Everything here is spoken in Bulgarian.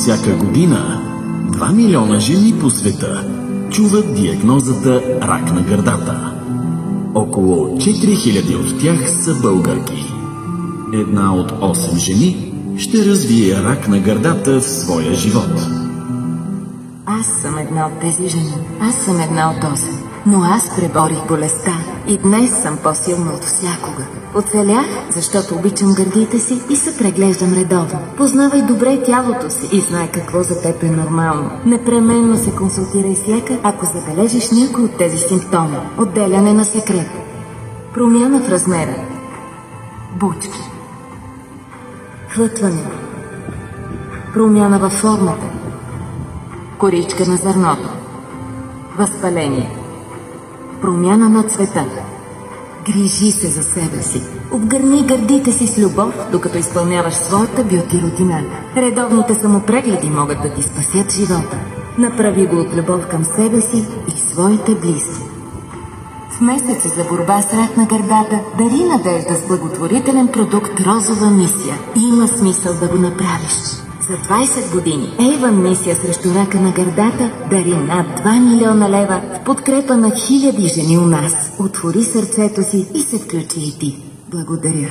всяка година 2 милиона жени по света чуват диагнозата рак на гърдата. Около 4000 от тях са българки. Една от 8 жени ще развие рак на гърдата в своя живот. Аз съм една от тези жени. Аз съм една от 8. Но аз преборих болестта и днес съм по-силна от всякога. Оцелях, защото обичам гърдите си и се преглеждам редовно. Познавай добре тялото си и знай какво за теб е нормално. Непременно се консултирай с лекар, ако забележиш някой от тези симптоми. Отделяне на секрет, промяна в размера, бучки, хлътване, промяна във формата, коричка на зърното, възпаление, промяна на цвета. Грижи се за себе си. Обгърни гърдите си с любов, докато изпълняваш своята бюти рутина. Редовните самопрегледи могат да ти спасят живота. Направи го от любов към себе си и своите близки. В месеца за борба с рак на гърдата дари надежда с благотворителен продукт Розова мисия. Има смисъл да го направиш. За 20 години Avon мисия срещу рака на гърдата дари над 2 милиона лева в подкрепа на хиляди жени у нас. Отвори сърцето си и се включи и ти. Благодаря.